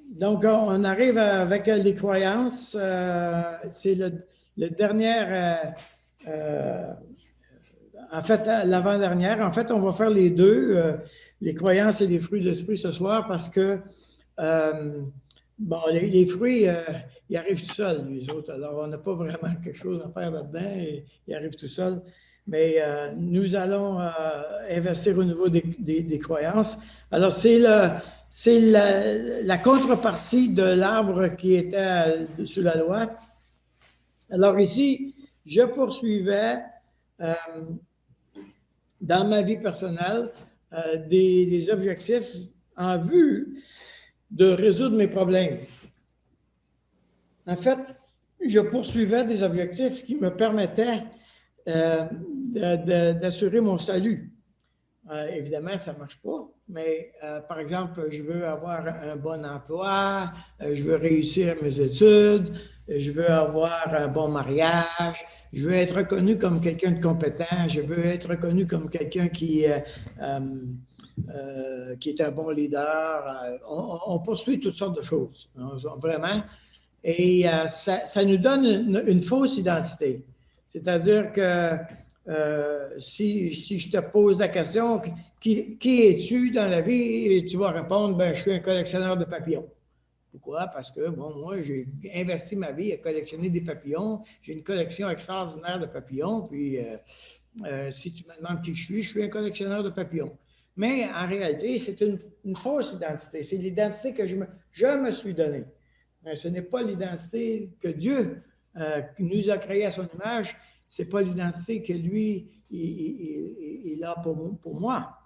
Donc, on arrive avec les croyances. C'est le dernier, en fait, l'avant-dernière. En fait, on va faire les deux, les croyances et les fruits de l'esprit ce soir parce que, bon, les fruits, ils arrivent tout seuls, les autres. Alors, on n'a pas vraiment quelque chose à faire là-dedans. Ils arrivent tout seuls. Mais nous allons investir au niveau des croyances. Alors, c'est la contrepartie de l'arbre qui était sous la loi. Alors ici, je poursuivais dans ma vie personnelle des objectifs en vue de résoudre mes problèmes. En fait, je poursuivais des objectifs qui me permettaient d'assurer mon salut. Évidemment, ça ne marche pas, mais par exemple, je veux avoir un bon emploi, je veux réussir mes études, je veux avoir un bon mariage, je veux être reconnu comme quelqu'un de compétent, je veux être reconnu comme quelqu'un qui est un bon leader. On poursuit toutes sortes de choses, vraiment. Et ça nous donne une fausse identité. C'est-à-dire que si je te pose la question, qui es-tu dans la vie? Et tu vas répondre, ben, je suis un collectionneur de papillons. Pourquoi? Parce que, bon, moi, j'ai investi ma vie à collectionner des papillons. J'ai une collection extraordinaire de papillons. Puis, si tu me demandes qui je suis un collectionneur de papillons. Mais en réalité, c'est une fausse identité. C'est l'identité que je me suis donnée. Ce n'est pas l'identité que Dieu nous a créée à son image. Ce n'est pas l'identité que lui, il a pour moi.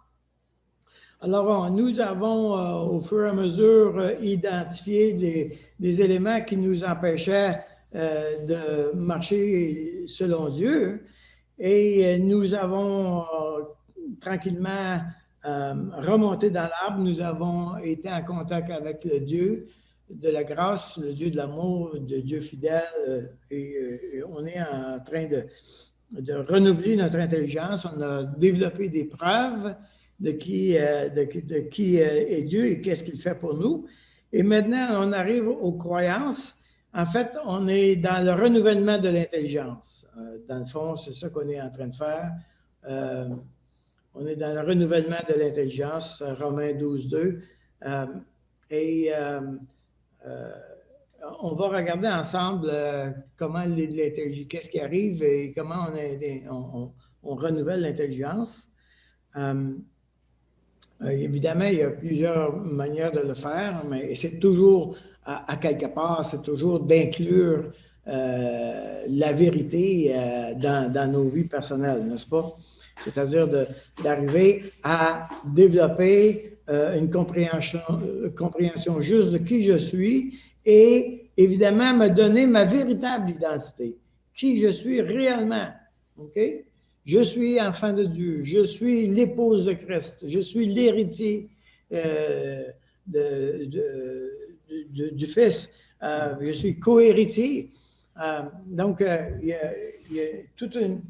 Alors, nous avons au fur et à mesure identifié des éléments qui nous empêchaient de marcher selon Dieu. Et nous avons tranquillement remonté dans l'arbre. Nous avons été en contact avec le Dieu de la grâce, le Dieu de l'amour, le Dieu fidèle. Et on est en train de renouveler notre intelligence. On a développé des preuves de qui est Dieu et qu'est-ce qu'il fait pour nous. Et maintenant, on arrive aux croyances. En fait, on est dans le renouvellement de l'intelligence. Dans le fond, c'est ça qu'on est en train de faire. On est dans le renouvellement de l'intelligence, Romains 12, 2. On va regarder ensemble comment l'intelligence, qu'est-ce qui arrive et comment on renouvelle l'intelligence. Évidemment, il y a plusieurs manières de le faire, mais c'est toujours, à quelque part, c'est toujours d'inclure la vérité dans nos vies personnelles, n'est-ce pas? C'est-à-dire d'arriver à développer une compréhension juste de qui je suis et évidemment me donner ma véritable identité, qui je suis réellement. OK? Je suis enfant de Dieu, je suis l'épouse de Christ, je suis l'héritier du Fils, je suis co-héritier. Donc, il y a toute une...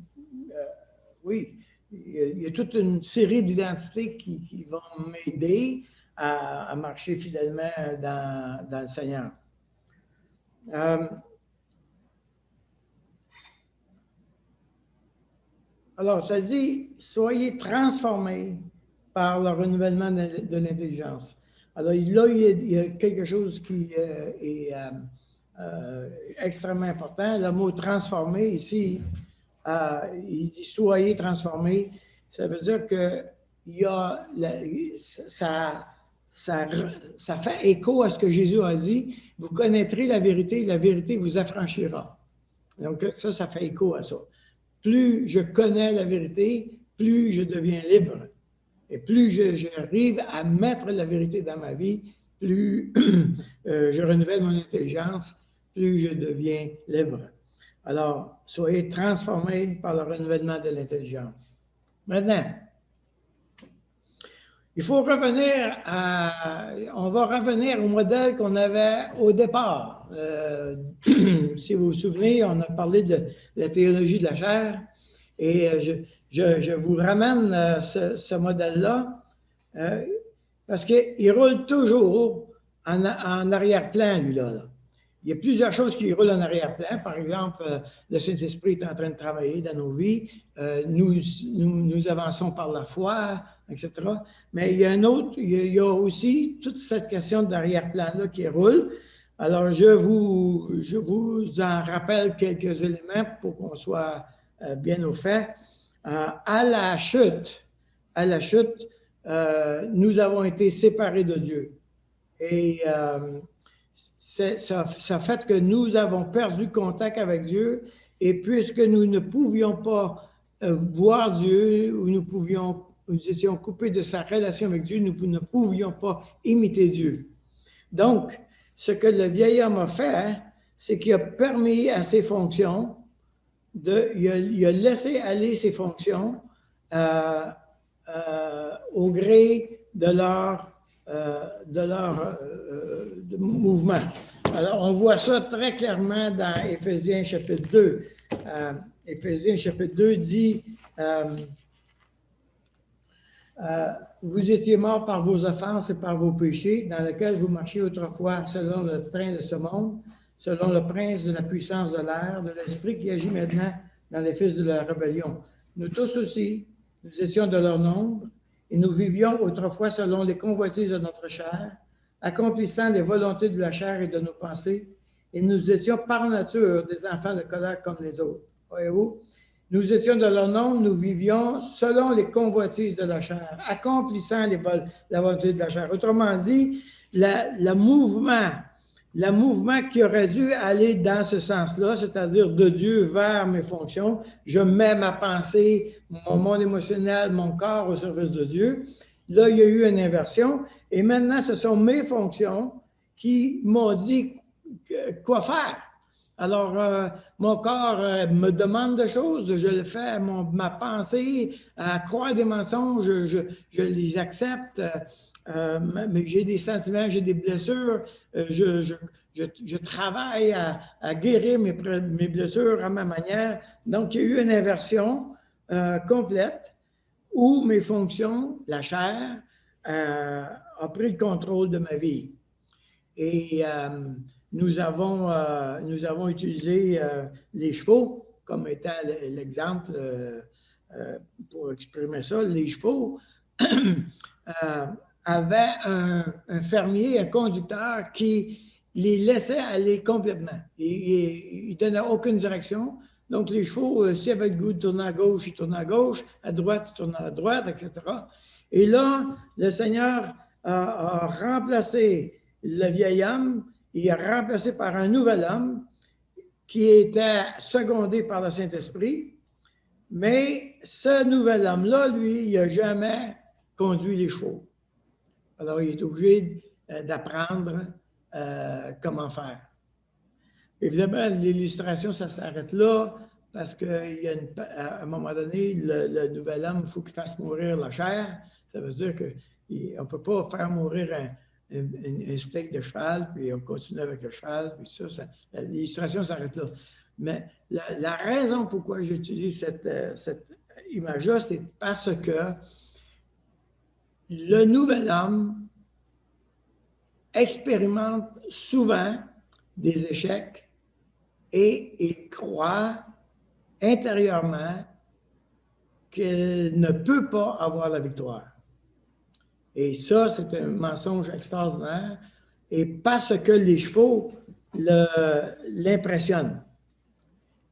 il y a toute une série d'identités qui vont m'aider à marcher fidèlement dans le Seigneur. Alors, ça dit, soyez transformés par le renouvellement de l'intelligence. Alors, là, il y a quelque chose qui est extrêmement important. Le mot transformer ici, il dit soyez transformés. Ça veut dire que ça fait écho à ce que Jésus a dit. Vous connaîtrez la vérité vous affranchira. Donc, ça fait écho à ça. Plus je connais la vérité, plus je deviens libre. Et plus j'arrive à mettre la vérité dans ma vie, plus je renouvelle mon intelligence, plus je deviens libre. Alors, soyez transformés par le renouvellement de l'intelligence. Maintenant, on va revenir au modèle qu'on avait au départ. Si vous vous souvenez, on a parlé de la théologie de la chair et je vous ramène ce modèle-là parce qu'il roule toujours en arrière-plan, lui, là. Il y a plusieurs choses qui roulent en arrière-plan. Par exemple, le Saint-Esprit est en train de travailler dans nos vies. Nous avançons par la foi, etc. Mais il y a il y a aussi toute cette question d'arrière-plan-là qui roule. Alors, je vous en rappelle quelques éléments pour qu'on soit bien au fait. À la chute, nous avons été séparés de Dieu. Et ça fait que nous avons perdu contact avec Dieu. Et puisque nous ne pouvions pas voir Dieu, ou nous étions coupés de sa relation avec Dieu, nous ne pouvions pas imiter Dieu. Donc, ce que le vieil homme a fait, c'est qu'il a permis à ses fonctions, il a laissé aller ses fonctions au gré de leur mouvement. Alors, on voit ça très clairement dans Éphésiens chapitre 2. Éphésiens chapitre 2 dit vous étiez morts par vos offenses et par vos péchés, dans lesquels vous marchiez autrefois selon le train de ce monde, selon le prince de la puissance de l'air, de l'esprit qui agit maintenant dans les fils de la rébellion. Nous tous aussi, nous étions de leur nombre, et nous vivions autrefois selon les convoitises de notre chair, accomplissant les volontés de la chair et de nos pensées, et nous étions par nature des enfants de colère comme les autres. Voyez-vous? Nous étions de leur nombre, nous vivions selon les convoitises de la chair, accomplissant la volonté de la chair. Autrement dit, le mouvement qui aurait dû aller dans ce sens-là, c'est-à-dire de Dieu vers mes fonctions, je mets ma pensée, mon monde émotionnel, mon corps au service de Dieu. Là, il y a eu une inversion. Et maintenant, ce sont mes fonctions qui m'ont dit quoi faire. Alors, mon corps me demande des choses, je le fais, ma pensée croit des mensonges, je les accepte, mais j'ai des sentiments, j'ai des blessures, je travaille à guérir mes blessures à ma manière. Donc, il y a eu une inversion complète où mes fonctions, la chair, a pris le contrôle de ma vie. Et nous avons utilisé les chevaux comme étant l'exemple pour exprimer ça. Les chevaux avaient un fermier, un conducteur qui les laissait aller complètement. Il ne donnait aucune direction. Donc, les chevaux, s'ils avaient le goût de tourner à gauche, ils tournaient à gauche, à droite, ils tournaient à droite, etc. Et là, le Seigneur a remplacé le vieil homme, il est remplacé par un nouvel homme qui était secondé par le Saint-Esprit, mais ce nouvel homme-là, lui, il n'a jamais conduit les chevaux. Alors, il est obligé d'apprendre comment faire. Évidemment, l'illustration, ça s'arrête là, parce qu'à un moment donné, le nouvel homme, il faut qu'il fasse mourir la chair. Ça veut dire qu'on ne peut pas faire mourir un steak de cheval, puis on continue avec le cheval, puis ça l'illustration s'arrête là. Mais la raison pourquoi j'utilise cette image-là, c'est parce que le nouvel homme expérimente souvent des échecs et il croit intérieurement qu'il ne peut pas avoir la victoire. Et ça, c'est un mensonge extraordinaire. Et parce que les chevaux l'impressionnent.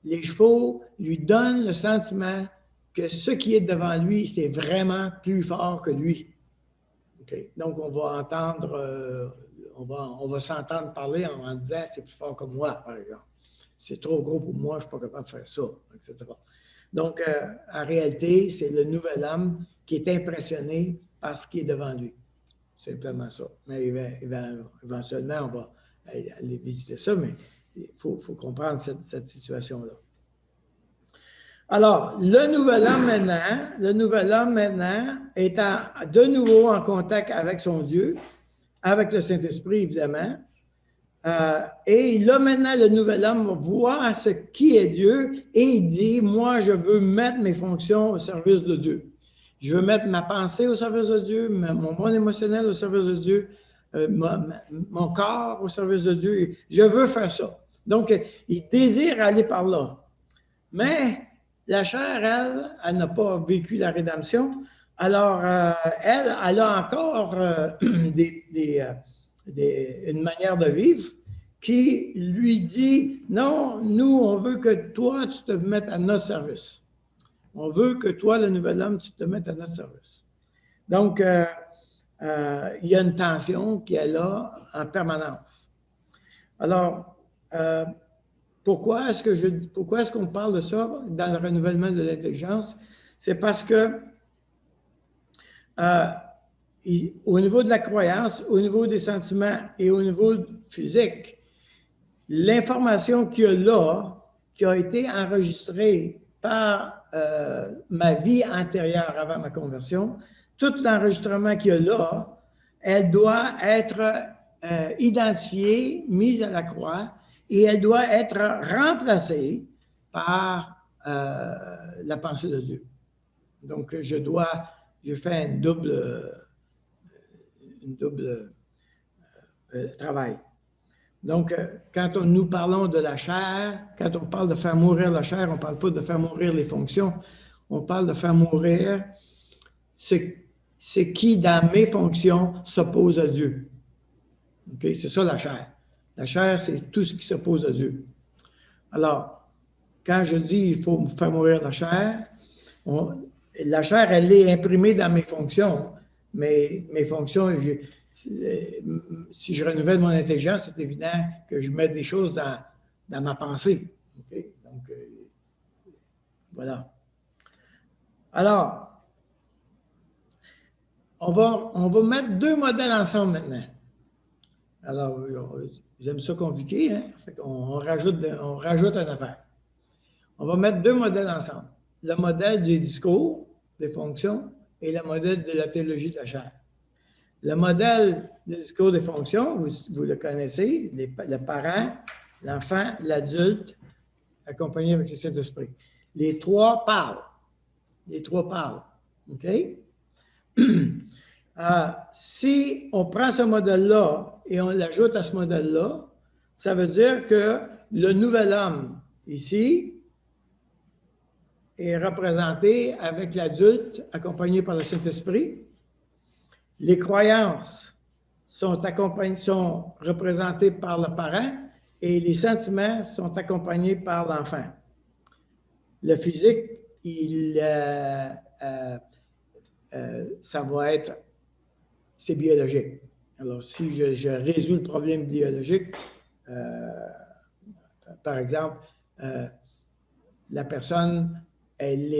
Les chevaux lui donnent le sentiment que ce qui est devant lui, c'est vraiment plus fort que lui. Okay. Donc, on va entendre, on va s'entendre parler en disant c'est plus fort que moi, par exemple. C'est trop gros pour moi, je ne suis pas capable de faire ça, etc. Donc, en réalité, c'est le nouvel homme qui est impressionné par ce qui est devant lui. Simplement ça. Mais éventuellement, on va aller visiter ça, mais il faut comprendre cette situation-là. Alors, le nouvel homme maintenant est de nouveau en contact avec son Dieu, avec le Saint-Esprit, évidemment. Et là, maintenant, le nouvel homme voit ce qui est Dieu et il dit, moi, je veux mettre mes fonctions au service de Dieu. Je veux mettre ma pensée au service de Dieu, mon monde émotionnel au service de Dieu. mon corps au service de Dieu. Je veux faire ça. Donc, il désire aller par là. Mais la chair, elle n'a pas vécu la rédemption. Alors, elle a encore une manière de vivre qui lui dit, non, nous, on veut que toi, tu te mettes à notre service. On veut que toi, le nouvel homme, tu te mettes à notre service. Donc, il y a une tension qui est là en permanence. Alors, pourquoi est-ce qu'on parle de ça dans le renouvellement de l'intelligence? C'est parce que au niveau de la croyance, au niveau des sentiments et au niveau physique, l'information qu'il y a là, qui a été enregistrée par ma vie antérieure avant ma conversion, tout l'enregistrement qu'il y a là, elle doit être identifiée, mise à la croix, et elle doit être remplacée par la pensée de Dieu. Donc, je fais un double travail. Donc, quand nous parlons de la chair, quand on parle de faire mourir la chair, on ne parle pas de faire mourir les fonctions, on parle de faire mourir ce qui, dans mes fonctions, s'oppose à Dieu. Okay? C'est ça la chair. La chair, c'est tout ce qui s'oppose à Dieu. Alors, quand je dis il faut faire mourir la chair, la chair, elle est imprimée dans mes fonctions, mais mes fonctions, si je renouvelle mon intelligence, c'est évident que je mets des choses dans ma pensée. Okay? Donc, voilà. Alors, on va mettre deux modèles ensemble maintenant. Alors, j'aime ça compliqué, hein? Fait qu'on rajoute une affaire. On va mettre deux modèles ensemble. Le modèle des discours, des fonctions, et le modèle de la théologie de la chair. Le modèle du discours des fonctions, vous le connaissez, le parent, l'enfant, l'adulte, accompagné avec le Saint-Esprit. Les trois parlent. OK? Si on prend ce modèle-là et on l'ajoute à ce modèle-là, ça veut dire que le nouvel homme, ici, est représenté avec l'adulte accompagné par le Saint-Esprit. Les croyances sont représentées par le parent et les sentiments sont accompagnés par l'enfant. Le physique, c'est biologique. Alors, si je résous le problème biologique, par exemple, la personne, elle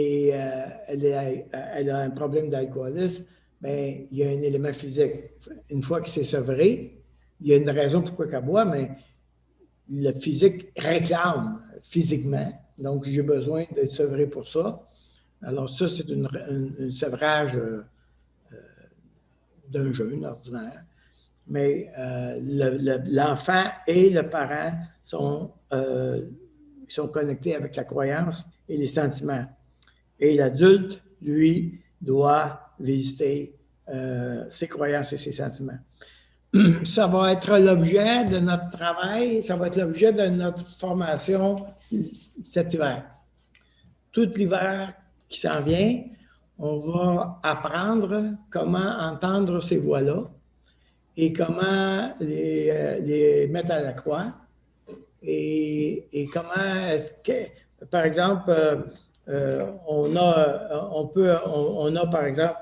a un problème d'alcoolisme, bien, il y a un élément physique. Une fois que c'est sevré, il y a une raison pourquoi qu'elle boit, mais le physique réclame physiquement. Donc, j'ai besoin d'être sevré pour ça. Alors, ça, c'est un sevrage d'un jeune ordinaire. Mais l'enfant et le parent sont connectés avec la croyance et les sentiments. Et l'adulte, lui, doit visiter ses croyances et ses sentiments. Ça va être l'objet de notre travail, ça va être l'objet de notre formation cet hiver. Tout l'hiver qui s'en vient, on va apprendre comment entendre ces voix-là et comment les mettre à la croix. Et comment est-ce que, par exemple, on a, par exemple,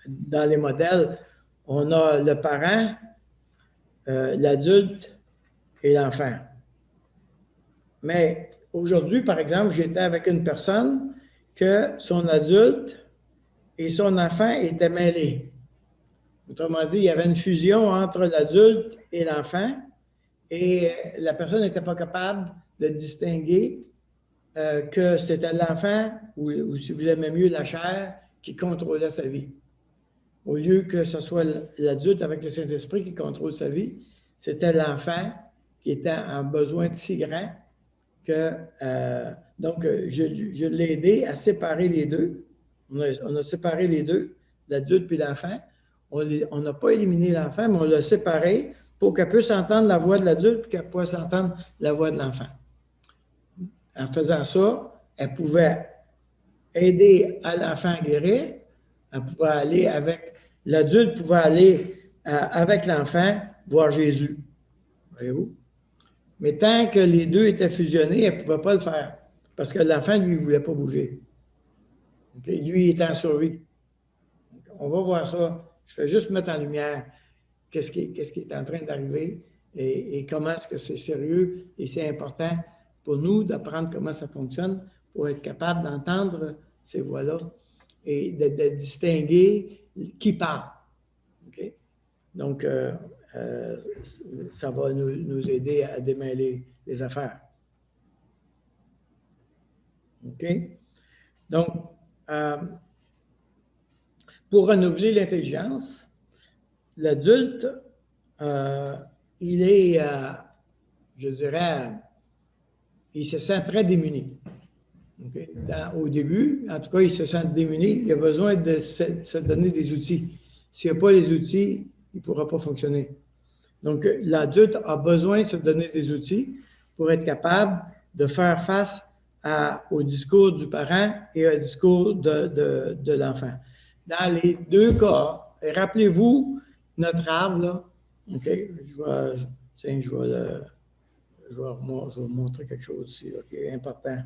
dans les modèles, on a le parent, l'adulte et l'enfant. Mais aujourd'hui, par exemple, j'étais avec une personne que son adulte et son enfant étaient mêlés. Autrement dit, il y avait une fusion entre l'adulte et l'enfant et la personne n'était pas capable de distinguer que c'était l'enfant ou, si vous aimez mieux, la chair qui contrôlait sa vie. Au lieu que ce soit l'adulte avec le Saint-Esprit qui contrôle sa vie, c'était l'enfant qui était en besoin de si grand que, donc, je l'ai aidé à séparer les deux. On a séparé les deux, l'adulte puis l'enfant. on n'a pas éliminé l'enfant, mais on l'a séparé pour qu'elle puisse entendre la voix de l'adulte et qu'elle puisse entendre la voix de l'enfant. En faisant ça, elle pouvait aider à l'enfant à guérir, elle pouvait aller avec, l'adulte pouvait aller avec l'enfant voir Jésus. Voyez-vous? Mais tant que les deux étaient fusionnés, elle ne pouvait pas le faire parce que l'enfant, lui, ne voulait pas bouger. Okay? Lui, il était en survie. On va voir ça. Je vais juste mettre en lumière qu'est-ce qui est en train d'arriver et comment est-ce que c'est sérieux et c'est important pour nous d'apprendre comment ça fonctionne pour être capable d'entendre ces voix-là et de distinguer qui parle. Okay? Donc, ça va nous aider à démêler les affaires. OK? Donc, pour renouveler l'intelligence, l'adulte, il est, je dirais, il se sent très démuni. Okay? Au début, en tout cas, il se sent démuni. Il a besoin de se donner des outils. S'il n'y a pas les outils, il ne pourra pas fonctionner. Donc, l'adulte a besoin de se donner des outils pour être capable de faire face au discours du parent et au discours de l'enfant. Dans les deux cas, rappelez-vous notre arbre, là. OK? Je vais vous montrer quelque chose ici là, qui est important.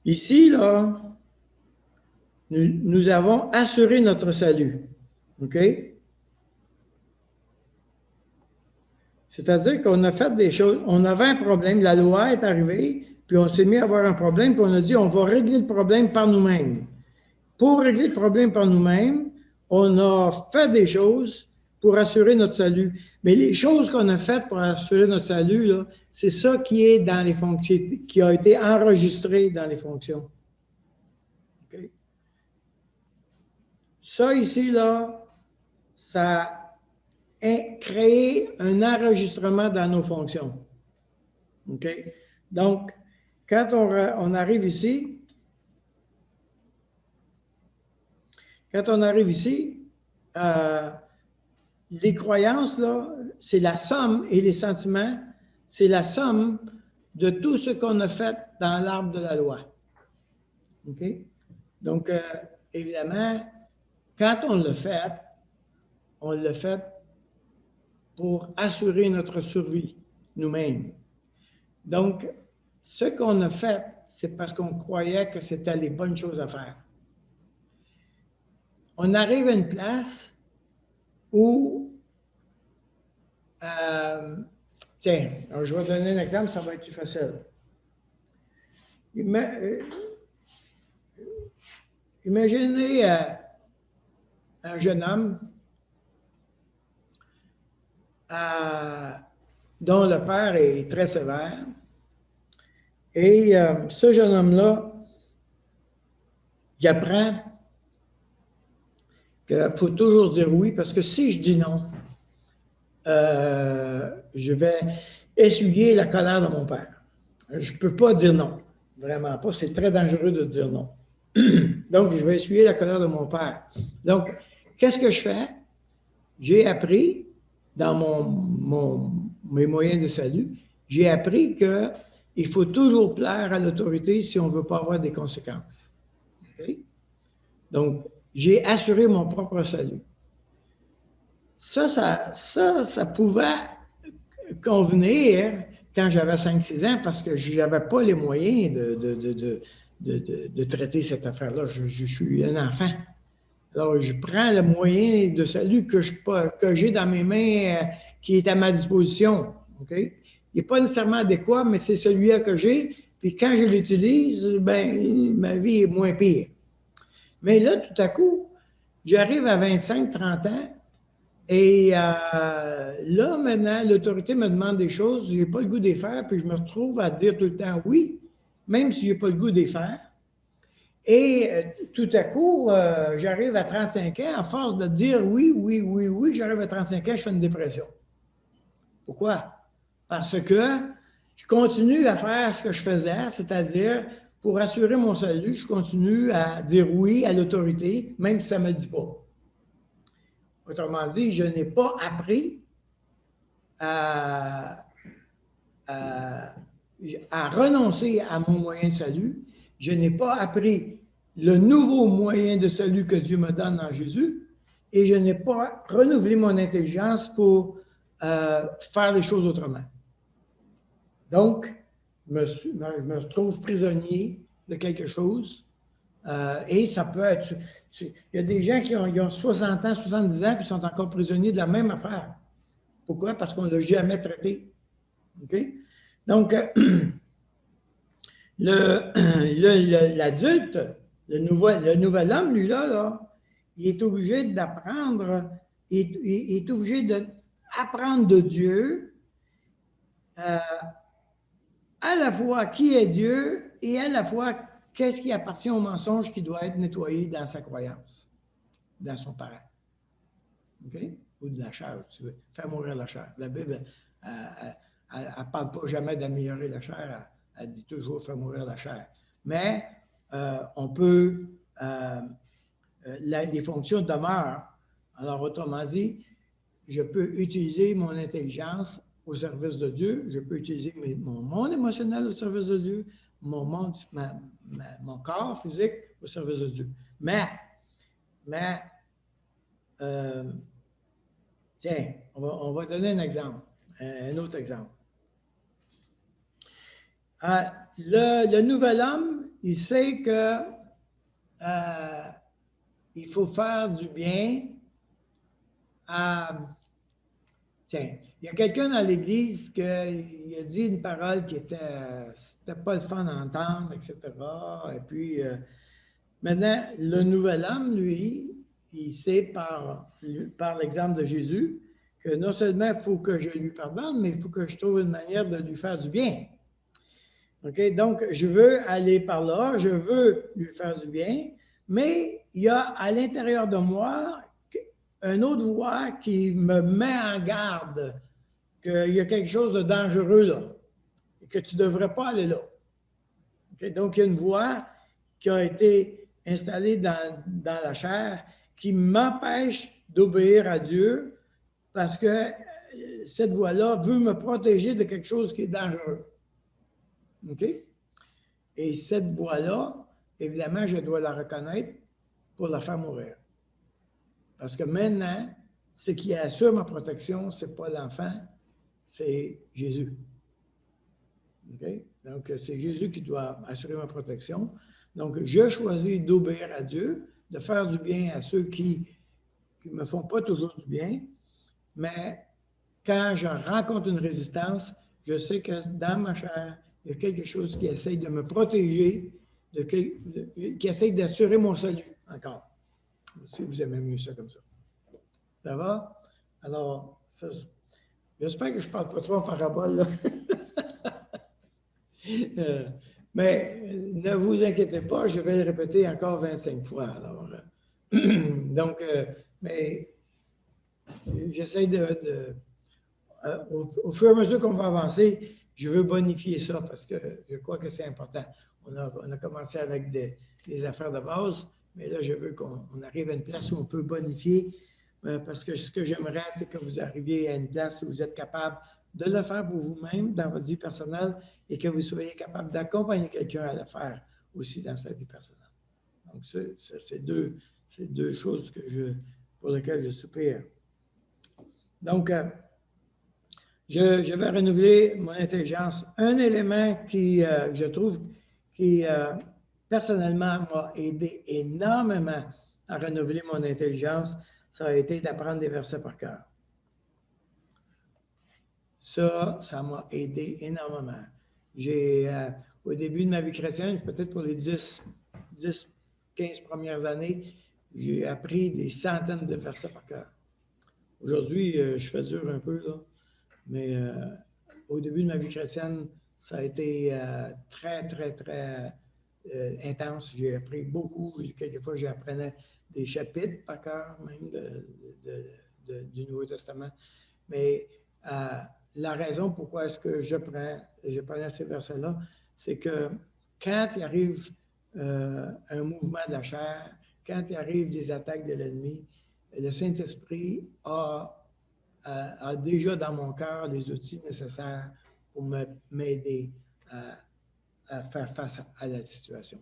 Ici, là, nous avons assuré notre salut. OK? C'est-à-dire qu'on a fait des choses, on avait un problème, la loi est arrivée, puis on s'est mis à avoir un problème, puis on a dit on va régler le problème par nous-mêmes. Pour régler le problème par nous-mêmes, on a fait des choses pour assurer notre salut. Mais les choses qu'on a faites pour assurer notre salut, c'est ça qui est dans les fonctions, qui a été enregistré dans les fonctions. Okay? Ça ici, là, ça a créé un enregistrement dans nos fonctions. OK? Donc, quand on arrive ici, les croyances, là, c'est la somme, et les sentiments, c'est la somme de tout ce qu'on a fait dans l'arbre de la loi. OK? Donc, évidemment, quand on l'a fait pour assurer notre survie, nous-mêmes. Donc, ce qu'on a fait, c'est parce qu'on croyait que c'était les bonnes choses à faire. On arrive à une place où, tiens, alors je vais donner un exemple, ça va être plus facile. Imaginez un jeune homme dont le père est très sévère. Et ce jeune homme-là, il apprend qu'il faut toujours dire oui, parce que si je dis non, je vais essuyer la colère de mon père. Je ne peux pas dire non, vraiment pas. C'est très dangereux de dire non. Donc, je vais essuyer la colère de mon père. Donc, qu'est-ce que je fais? J'ai appris, dans mes moyens de salut, j'ai appris qu'il faut toujours plaire à l'autorité si on ne veut pas avoir des conséquences. Okay? Donc, j'ai assuré mon propre salut. Ça pouvait convenir quand j'avais 5-6 ans parce que je n'avais pas les moyens de traiter cette affaire-là. Je suis un enfant. Alors, je prends le moyen de salut que j'ai dans mes mains, qui est à ma disposition. Okay? Il n'est pas nécessairement adéquat, mais c'est celui-là que j'ai. Puis quand je l'utilise, ben, ma vie est moins pire. Mais là, tout à coup, j'arrive à 25-30 ans et là, maintenant, l'autorité me demande des choses, je n'ai pas le goût de les faire, puis je me retrouve à dire tout le temps oui, même si je n'ai pas le goût de les faire. Et tout à coup, j'arrive à 35 ans, à force de dire oui, j'arrive à 35 ans, je fais une dépression. Pourquoi? Parce que je continue à faire ce que je faisais, c'est-à-dire pour assurer mon salut, je continue à dire oui à l'autorité, même si ça ne me le dit pas. Autrement dit, je n'ai pas appris à renoncer à mon moyen de salut. Je n'ai pas appris le nouveau moyen de salut que Dieu me donne en Jésus et je n'ai pas renouvelé mon intelligence pour faire les choses autrement. Donc, je me retrouve prisonnier de quelque chose et ça peut être... Il y a des gens qui ont 60 ans, 70 ans, puis sont encore prisonniers de la même affaire. Pourquoi? Parce qu'on ne l'a jamais traité. OK? Donc, l'adulte, le nouvel homme, lui, là, il est obligé d'apprendre, il est obligé d'apprendre de Dieu à la fois qui est Dieu et à la fois qu'est-ce qui appartient au mensonge qui doit être nettoyé dans sa croyance, dans son parent. OK? Ou de la chair, tu veux. Faire mourir la chair. La Bible, elle ne parle pas jamais d'améliorer la chair, elle dit toujours faire mourir la chair. Mais on peut, les fonctions demeurent. Alors, autrement dit, je peux utiliser mon intelligence au service de Dieu, je peux utiliser mon monde émotionnel au service de Dieu, mon corps physique au service de Dieu. Mais tiens, on va donner un exemple, un autre exemple. Le nouvel homme, il sait que il faut faire du bien tiens, il y a quelqu'un dans l'Église qui a dit une parole qui c'était pas le fun d'entendre, etc. Et puis, maintenant, le nouvel homme, lui, il sait par l'exemple de Jésus que non seulement il faut que je lui pardonne, mais il faut que je trouve une manière de lui faire du bien. OK? Donc, je veux aller par là, je veux lui faire du bien, mais il y a à l'intérieur de moi une autre voix qui me met en garde qu'il y a quelque chose de dangereux là et que tu ne devrais pas aller là. Okay? Donc, il y a une voix qui a été installée dans la chair qui m'empêche d'obéir à Dieu parce que cette voix-là veut me protéger de quelque chose qui est dangereux. OK? Et cette voix-là, évidemment, je dois la reconnaître pour la faire mourir. Parce que maintenant, ce qui assure ma protection, ce n'est pas l'enfant, c'est Jésus. Okay? Donc, c'est Jésus qui doit assurer ma protection. Donc, je choisis d'obéir à Dieu, de faire du bien à ceux qui ne me font pas toujours du bien, mais quand je rencontre une résistance, je sais que dans ma chair, il y a quelque chose qui essaye de me protéger, qui essaye d'assurer mon salut encore. Si vous aimez mieux ça comme ça. Ça va? Alors, j'espère que je ne parle pas trop en parabole, là. Mais ne vous inquiétez pas, je vais le répéter encore 25 fois. Alors, donc, mais j'essaie au fur et à mesure qu'on va avancer, je veux bonifier ça parce que je crois que c'est important. On a commencé avec des affaires de base, mais là, je veux qu'on arrive à une place où on peut bonifier parce que ce que j'aimerais, c'est que vous arriviez à une place où vous êtes capable de le faire pour vous-même dans votre vie personnelle et que vous soyez capable d'accompagner quelqu'un à le faire aussi dans sa vie personnelle. Donc, c'est deux choses pour lesquelles je soupire. Donc, je vais renouveler mon intelligence. Un élément qui, je trouve, qui personnellement m'a aidé énormément à renouveler mon intelligence, ça a été d'apprendre des versets par cœur. Ça m'a aidé énormément. Au début de ma vie chrétienne, peut-être pour les 10, 15 premières années, j'ai appris des centaines de versets par cœur. Aujourd'hui, je fais dur un peu, là, mais au début de ma vie chrétienne, ça a été très, très, très intense. J'ai appris beaucoup. Quelquefois, j'apprenais des chapitres par cœur, même du Nouveau Testament. Mais la raison pourquoi est-ce que je prenais ces versets-là, c'est que quand il arrive un mouvement de la chair, quand il arrive des attaques de l'ennemi, le Saint-Esprit a déjà dans mon cœur les outils nécessaires pour m'aider à faire face à la situation.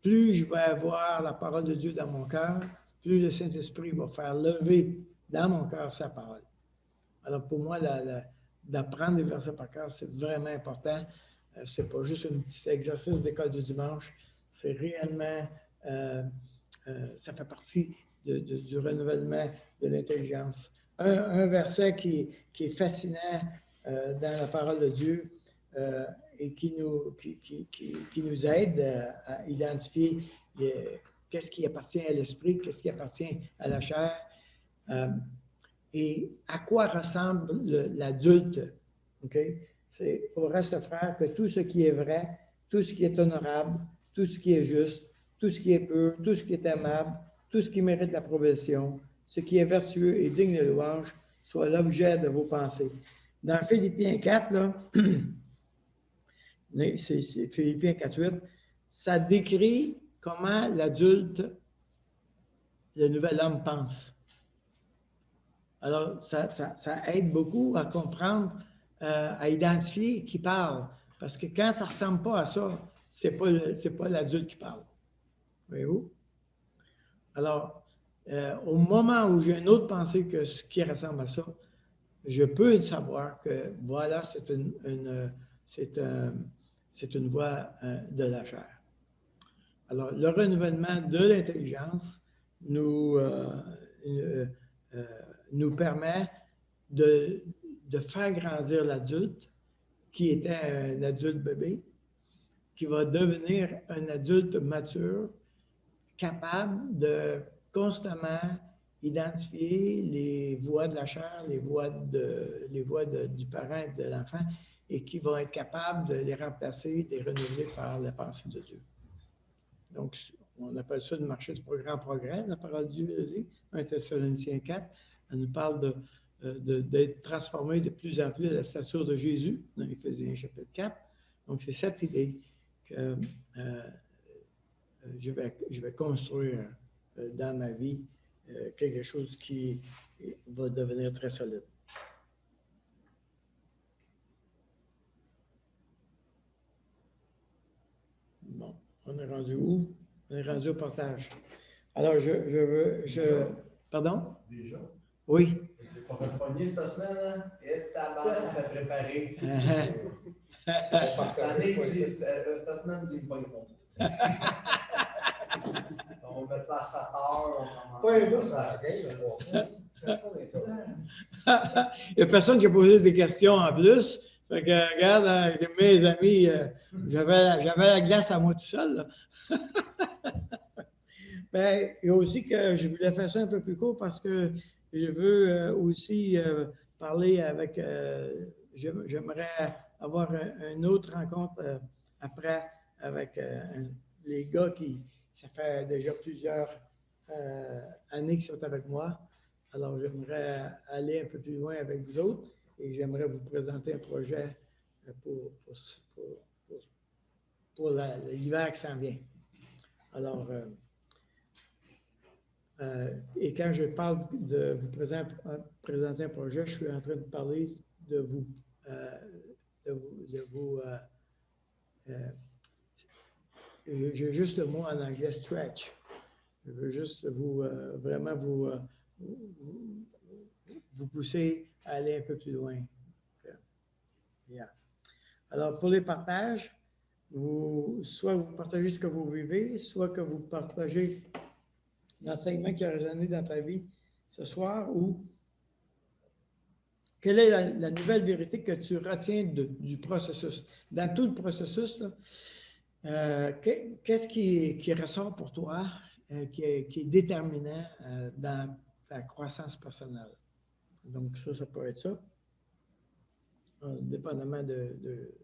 Plus je vais avoir la parole de Dieu dans mon cœur, plus le Saint-Esprit va faire lever dans mon cœur sa parole. Alors pour moi, d'apprendre les versets par cœur, c'est vraiment important. C'est pas juste un petit exercice d'école du dimanche, c'est réellement, ça fait partie du renouvellement de l'intelligence. Un verset qui est fascinant dans la parole de Dieu et qui nous aide à identifier qu'est-ce qui appartient à l'esprit, qu'est-ce qui appartient à la chair. Et à quoi ressemble l'adulte? Okay? C'est au reste, frère, que tout ce qui est vrai, tout ce qui est honorable, tout ce qui est juste, tout ce qui est pur, tout ce qui est aimable, tout ce qui mérite l'approbation, ce qui est vertueux et digne de louange, soit l'objet de vos pensées. Dans Philippiens 4, là, c'est Philippiens 4.8, ça décrit comment l'adulte, le nouvel homme pense. Alors, ça aide beaucoup à comprendre, à identifier qui parle. Parce que quand ça ne ressemble pas à ça, ce n'est pas l'adulte qui parle. Voyez-vous? Alors, au moment où j'ai une autre pensée que ce qui ressemble à ça, je peux savoir que voilà, c'est une voie de la chair. Alors, le renouvellement de l'intelligence nous permet de faire grandir l'adulte qui était un adulte bébé, qui va devenir un adulte mature, capable de constamment identifier les voies de la chair, les voies du parent et de l'enfant, et qui va être capable de les remplacer, de les renouveler par la pensée de Dieu. Donc, on appelle ça de marcher du grand progrès, la parole de Dieu dit, 1 Thessaloniciens 4, elle nous parle d'être transformé de plus en plus à la stature de Jésus, dans Éphésiens chapitre 4. Donc, c'est cette idée que je vais construire dans ma vie quelque chose qui va devenir très solide. Bon, on est rendu où? On est rendu au partage. Alors, Pardon? Déjà? Oui. C'est pas le premier cette semaine, hein? Et ta base t'a préparé. Cette semaine, dis pas les on va mettre ça à 7 heures. Oui, là, ça arrive. Il n'y a personne qui a posé des questions en plus. Fait que, regarde, avec mes amis, j'avais la glace à moi tout seul. Ben, il y a aussi que je voulais faire ça un peu plus court parce que je veux aussi parler avec. J'aimerais avoir une autre rencontre après avec les gars ça fait déjà plusieurs années qu'ils sont avec moi. Alors, j'aimerais aller un peu plus loin avec vous autres et j'aimerais vous présenter un projet pour l'hiver qui s'en vient. Alors, et quand je parle de vous présenter un projet, je suis en train de parler de vous j'ai juste le mot en anglais stretch. Je veux juste vraiment vous pousser à aller un peu plus loin. Yeah. Alors, pour les partages, soit vous partagez ce que vous vivez, soit que vous partagez l'enseignement qui a résonné dans ta vie ce soir, ou quelle est la nouvelle vérité que tu retiens du processus. Dans tout le processus, qu'est-ce qui ressort pour toi, qui est déterminant dans ta croissance personnelle? Donc, ça peut être ça, dépendamment de